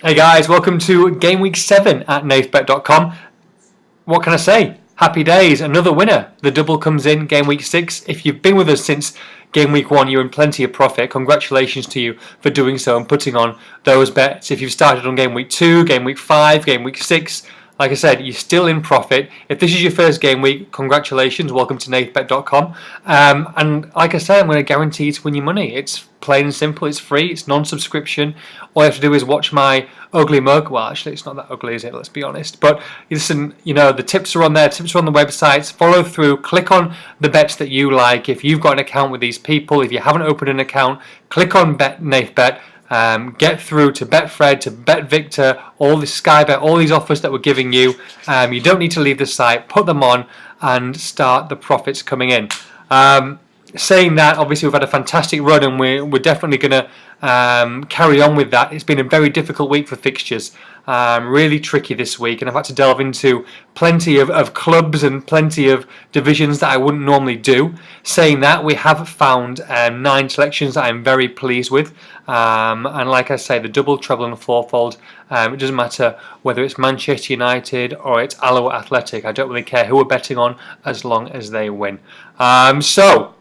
Hey guys, welcome to Game Week 7 at Nathbet.com. What can I say? Happy days, another winner. The double comes in Game Week 6. If you've been with us since Game Week 1, you're in plenty of profit. Congratulations to you for doing so and putting on those bets. If you've started on Game Week 2, Game Week 5, Game Week 6, like I said, you're still in profit. If this is your first game week, congratulations. Welcome to Nathbet.com. And like I said, I'm going to guarantee you to win your money. It's plain and simple. It's free. It's non-subscription. All you have to do is watch my ugly mug. Well, actually, it's not that ugly, is it? Let's be honest. But listen, the tips are on there. Tips are on the websites. Follow through. Click on the bets that you like. If you've got an account with these people, if you haven't opened an account, click on Nathbet. Get through to Betfred, to BetVictor, all the Sky Bet, all these offers that we're giving you. You don't need to leave the site. Put them on and start the profits coming in. Saying that, obviously we've had a fantastic run and we're definitely going to carry on with that. It's been a very difficult week for fixtures. Really tricky this week, and I've had to delve into plenty of clubs and plenty of divisions that I wouldn't normally do. Saying that, we have found 9 selections that I'm very pleased with, and like I say, the double, treble and fourfold, it doesn't matter whether it's Manchester United or it's Alloa Athletic. I don't really care who we're betting on as long as they win. So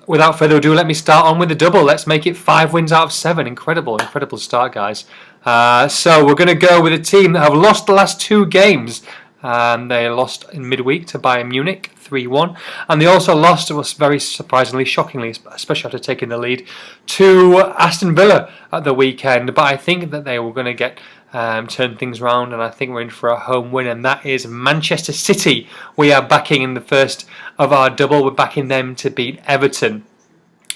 without further ado, let me start on with the double. Let's make it 5 wins out of 7. Incredible start, guys. So we're going to go with a team that have lost the last 2 games. They lost in midweek to Bayern Munich 3-1, and they also lost, was very surprisingly, shockingly, especially after taking the lead, to Aston Villa at the weekend. But I think that they were going to get turn things around, and I think we're in for a home win, and that is Manchester City. We are backing in the first of our double. We're backing them to beat Everton.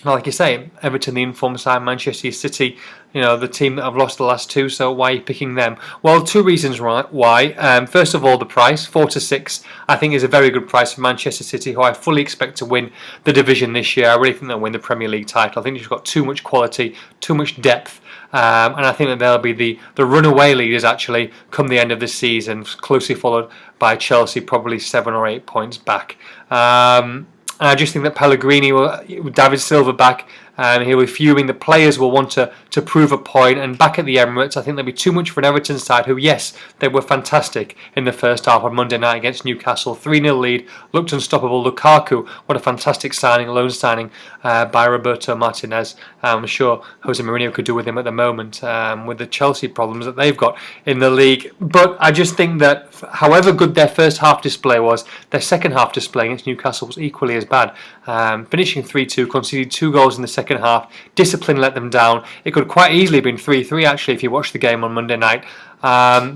Now, like you say, Everton, the informed side, Manchester City, the team that have lost the last 2, so why are you picking them? Well, 2 reasons why. First of all, the price, 4-6, I think is a very good price for Manchester City, who I fully expect to win the division this year. I really think they'll win the Premier League title. I think they've got too much quality, too much depth, and I think that they'll be the runaway leaders, actually, come the end of the season, closely followed by Chelsea, probably 7 or 8 points back. And I just think that Pellegrini, with David Silva back, he'll be fuming. The players will want to prove a point. And back at the Emirates, I think there'll be too much for an Everton side, who, yes, they were fantastic in the first half on Monday night against Newcastle. 3-0 lead, looked unstoppable. Lukaku, what a fantastic signing, loan signing by Roberto Martinez. I'm sure Jose Mourinho could do with him at the moment, with the Chelsea problems that they've got in the league. But I just think that however good their first half display was, their second half display against Newcastle was equally as bad. Finishing 3-2, conceded 2 goals in the second half. Discipline let them down. It could quite easily have been 3-3 actually if you watched the game on Monday night.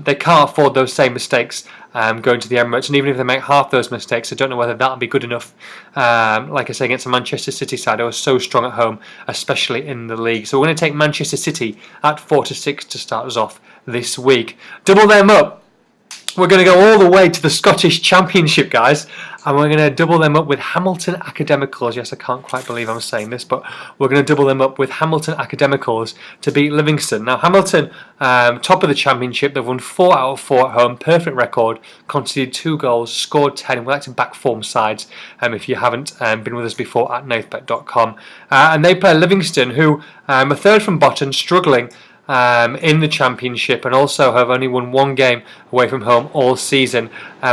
They can't afford those same mistakes going to the Emirates, and even if they make half those mistakes, I don't know whether that'll be good enough. Like I say, against a Manchester City side who are so strong at home, especially in the league. So we're going to take Manchester City at 4-6 to start us off this week. Double them up. We're going to go all the way to the Scottish Championship, guys, and we're going to double them up with Hamilton Academicals. Yes, I can't quite believe I'm saying this, but we're going to double them up with Hamilton Academicals to beat Livingston. Now, Hamilton, top of the Championship, they've won 4 out of 4 at home, perfect record, conceded 2 goals, scored 10. We like to back form sides if you haven't been with us before at Nathbet.com. And they play Livingston, who are 3rd from bottom, struggling in the Championship, and also have only won 1 game away from home all season.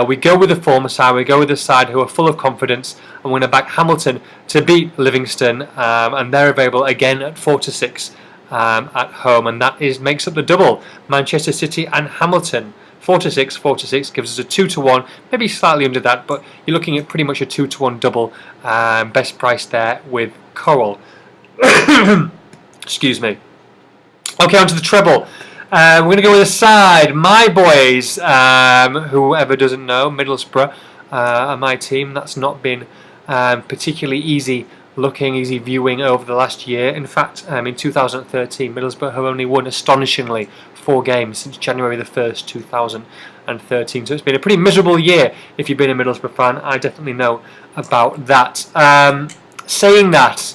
We go with the former side, we go with the side who are full of confidence, and we're going to back Hamilton to beat Livingston, and they're available again at 4-6 at home, and that makes up the double, Manchester City and Hamilton. 4-6, 4-6 gives us a 2-1, maybe slightly under that, but you're looking at pretty much a 2-1 double. Best price there with Coral. Excuse me. Okay, on to the treble. We're going to go with a side. My boys, whoever doesn't know, Middlesbrough are my team. That's not been particularly easy viewing over the last year. In fact, in 2013, Middlesbrough have only won astonishingly 4 games since January the 1st, 2013. So it's been a pretty miserable year if you've been a Middlesbrough fan. I definitely know about that. Saying that,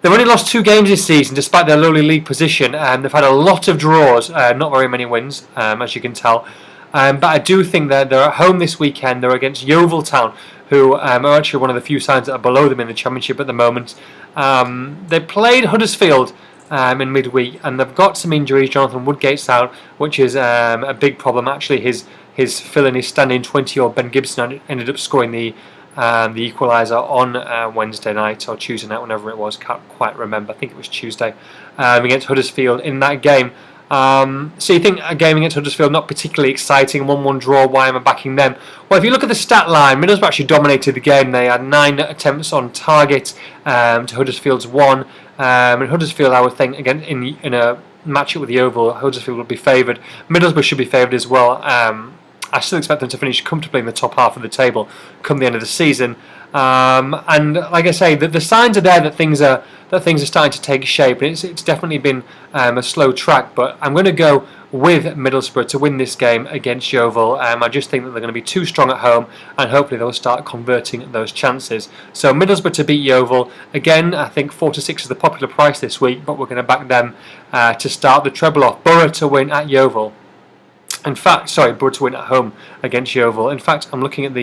they've only lost 2 games this season despite their lowly league position, and they've had a lot of draws, not very many wins, as you can tell. But I do think that they're at home this weekend. They're against Yeovil Town, who are actually one of the few sides that are below them in the Championship at the moment. They played Huddersfield in midweek, and they've got some injuries. Jonathan Woodgate's out, which is a big problem. Actually, his fill-in, his stand-in 20-year-old Ben Gibson ended up scoring the equaliser on Wednesday night or Tuesday night, whenever it was. Can't quite remember. I think it was Tuesday against Huddersfield in that game. So you think a game against Huddersfield not particularly exciting, 1-1 draw, why am I backing them? Well, if you look at the stat line, Middlesbrough actually dominated the game. They had 9 attempts on target to Huddersfield's 1. And Huddersfield, I would think, again in a matchup with the Oval, Huddersfield would be favoured. Middlesbrough should be favoured as well. I still expect them to finish comfortably in the top half of the table come the end of the season. And like I say, the signs are there that things are starting to take shape. And it's definitely been a slow track, but I'm going to go with Middlesbrough to win this game against Yeovil. I just think that they're going to be too strong at home, and hopefully they'll start converting those chances. So Middlesbrough to beat Yeovil. Again, I think 4-6 is the popular price this week, but we're going to back them to start the treble off. Borough to win at Yeovil. In fact, Borough to win at home against Yeovil. In fact, I'm looking at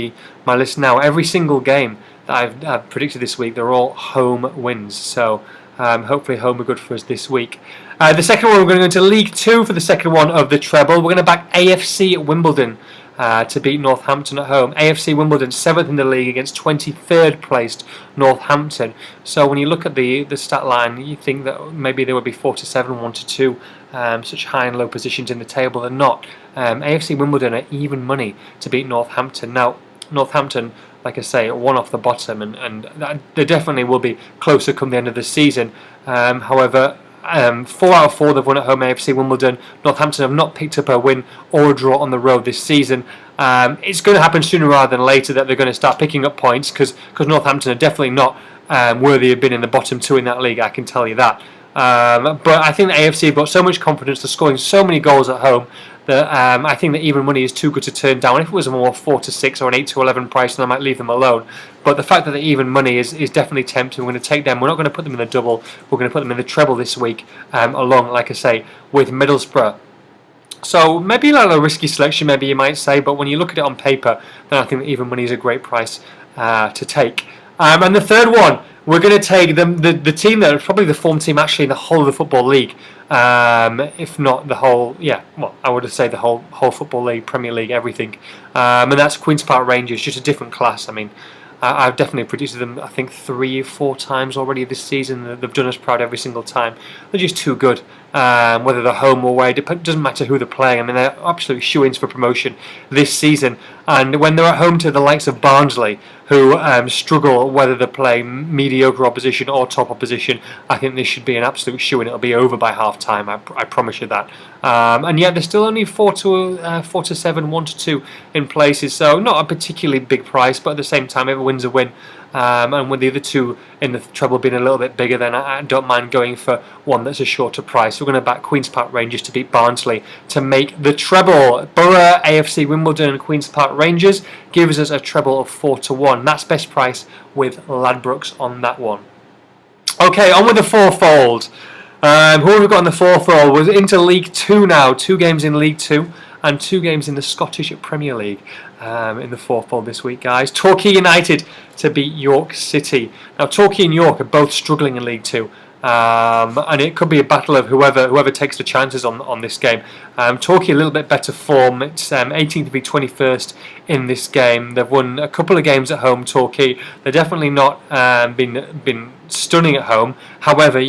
my list now. Every single game that I've predicted this week, they're all home wins. So hopefully home are good for us this week. The second one, we're going to go into League 2 for the second one of the treble. We're going to back AFC at Wimbledon to beat Northampton at home. AFC Wimbledon 7th in the league against 23rd placed Northampton. So when you look at the stat line, you think that maybe they would be 4-7, 1-2, such high and low positions in the table. They're not. AFC Wimbledon are even money to beat Northampton. Now, Northampton, like I say, one off the bottom, and they definitely will be closer come the end of the season. However, 4 out of 4 they've won at home, AFC Wimbledon. Northampton have not picked up a win or a draw on the road this season. It's going to happen sooner rather than later that they're going to start picking up points, because Northampton are definitely not worthy of being in the bottom 2 in that league, I can tell you that. But I think the AFC have got so much confidence, they're scoring so many goals at home, that I think that even money is too good to turn down. If it was a more 4-6 or an 8-11 price, then I might leave them alone. But the fact that the even money is definitely tempting. We're going to take them. We're not going to put them in the double. We're going to put them in the treble this week, along, like I say, with Middlesbrough. So maybe a little risky selection, maybe you might say, but when you look at it on paper, then I think that even money is a great price to take. And the third one, we're going to take the team that is probably the form team actually in the whole of the Football League, if not the whole, I would say the whole Football League, Premier League, everything. And that's Queen's Park Rangers, just a different class. I mean, I've definitely predicted them, I think, 3 or 4 times already this season. They've done us proud every single time. They're just too good. Whether they're home or away, it doesn't matter who they're playing. I mean, they're absolute shoo-ins for promotion this season. And when they're at home to the likes of Barnsley, who struggle whether they're playing mediocre opposition or top opposition, I think this should be an absolute shoo-in. It'll be over by half-time, I promise you that. And yet they're still only 4-7, 1-2 in places, so not a particularly big price, but at the same time, every win's a win. And with the other two in the treble being a little bit bigger, then I don't mind going for one that's a shorter price. We're going to back Queen's Park Rangers to beat Barnsley to make the treble. Borough, AFC Wimbledon and Queen's Park Rangers gives us a treble of 4-1. That's best price with Ladbrokes on that one. Okay, on with the fourfold. Who have we got in the fourfold? We're into League 2 now. 2 games in League 2 and 2 games in the Scottish Premier League in the fourfold this week, guys. Torquay United to beat York City. Now, Torquay and York are both struggling in League 2. And it could be a battle of whoever takes the chances on this game. Torquay a little bit better form. It's 18th v 21st in this game. They've won a couple of games at home. Torquay. They're definitely not been stunning at home. However,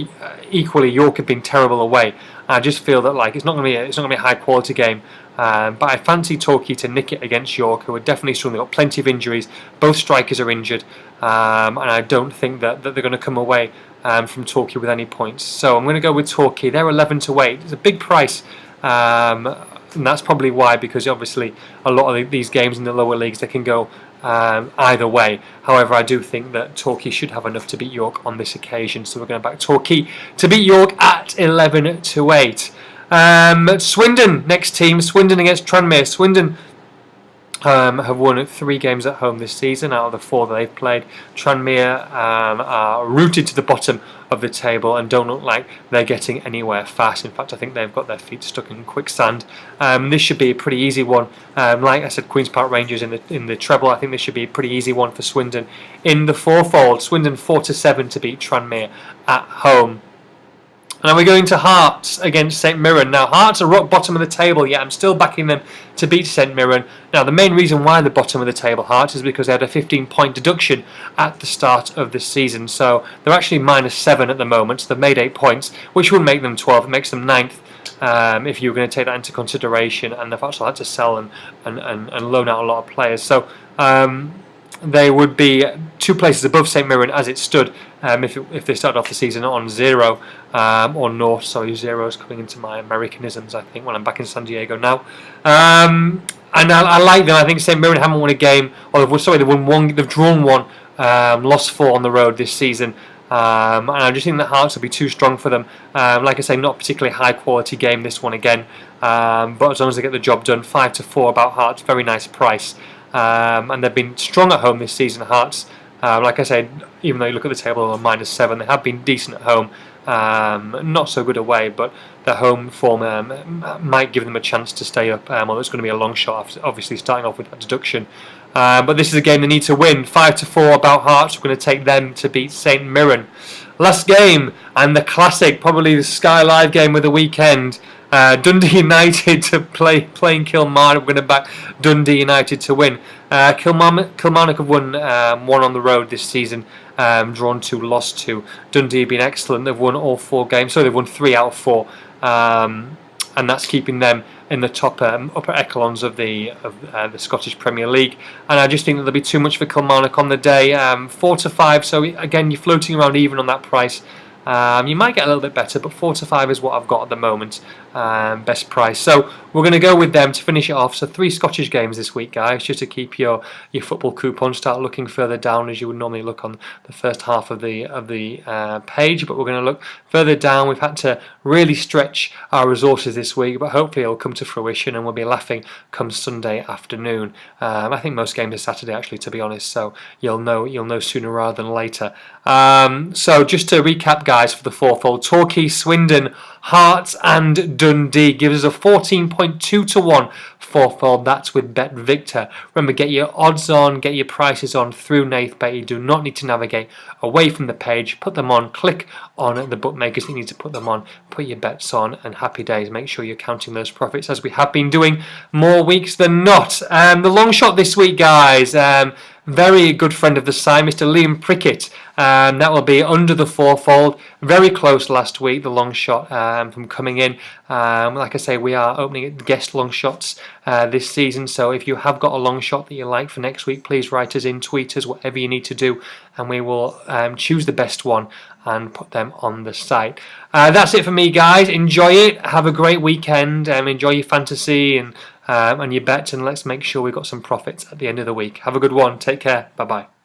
equally York have been terrible away. I just feel that it's not going to be a high quality game. But I fancy Torquay to nick it against York, who are definitely strong. They've got plenty of injuries. Both strikers are injured, and I don't think that they're going to come away from Torquay with any points. So I'm going to go with Torquay. They're 11-8. It's a big price, and that's probably why, because obviously a lot of these games in the lower leagues, they can go either way. However, I do think that Torquay should have enough to beat York on this occasion. So we're going to back Torquay to beat York at 11-8. Swindon, next team. Swindon against Tranmere. Swindon have won 3 games at home this season out of the 4 that they've played. Tranmere are rooted to the bottom of the table and don't look like they're getting anywhere fast. In fact, I think they've got their feet stuck in quicksand. This should be a pretty easy one. Like I said, Queen's Park Rangers in the treble. I think this should be a pretty easy one for Swindon in the fourfold. Swindon 4-7 to beat Tranmere at home. And then we're going to Hearts against St Mirren. Now, Hearts are rock bottom of the table, yet I'm still backing them to beat St Mirren. Now, the main reason why they're bottom of the table, Hearts, is because they had a 15-point deduction at the start of the season. So they're actually -7 at the moment. So they've made 8 points, which would make them 12. It makes them 9th. If you were going to take that into consideration, and they've actually had to sell and loan out a lot of players. So they would be 2 places above St Mirren as it stood if they started off the season on 0 or north. Sorry, 0 is coming into my Americanisms, I think, when I'm back in San Diego now. And I like them. I think St Mirren haven't won a game, or they've won one. They've drawn one, lost 4 on the road this season. And I just think that Hearts will be too strong for them. Like I say, not a particularly high quality game this one again, but as long as they get the job done, 5-4 about Hearts, very nice price. And they've been strong at home this season, Hearts. Like I said, even though you look at the table on -7, they have been decent at home. Not so good away, but their home form might give them a chance to stay up. Although it's going to be a long shot, obviously starting off with that deduction. But this is a game they need to win. 5-4 about Hearts. We're going to take them to beat St Mirren. Last game, and the classic, probably the Sky Live game of the weekend. Dundee United to playing Kilmarnock. We're going to back Dundee United to win. Kilmarnock have won 1 on the road this season, drawn 2, lost 2. Dundee have been excellent. They've won all 4 games. So they've won 3 out of 4, and that's keeping them in the top upper echelons of the Scottish Premier League. And I just think that there'll be too much for Kilmarnock on the day. 4-5. So again, you're floating around even on that price. You might get a little bit better, but 4-5 is what I've got at the moment, best price. So we're going to go with them to finish it off. So 3 Scottish games this week, guys, just to keep your football coupon. Start looking further down as you would normally look on the first half of the page, but we're going to look further down. We've had to really stretch our resources this week, but hopefully it'll come to fruition and we'll be laughing come Sunday afternoon. I think most games are Saturday, actually, to be honest. So you'll know sooner rather than later. So just to recap, guys, for the fourfold: Torquay, Swindon, Hearts and Dundee gives us a 14.2-1 fourfold. That's with Bet Victor. Remember, get your odds on, get your prices on through Nathbet. You do not need to navigate away from the page. Put them on, click on the bookmakers that you need to put them on, put your bets on, and happy days. Make sure you're counting those profits, as we have been doing more weeks than not. The long shot this week, guys. Very good friend of the side, Mr. Liam Prickett. That will be under the fourfold. Very close last week, the long shot from coming in. Like I say, we are opening guest long shots this season. So if you have got a long shot that you like for next week, please write us in, tweet us, whatever you need to do, and we will choose the best one and put them on the site. That's it for me, guys. Enjoy it. Have a great weekend. Enjoy your fantasy and your bets, and let's make sure we've got some profits at the end of the week. Have a good one. Take care. Bye-bye.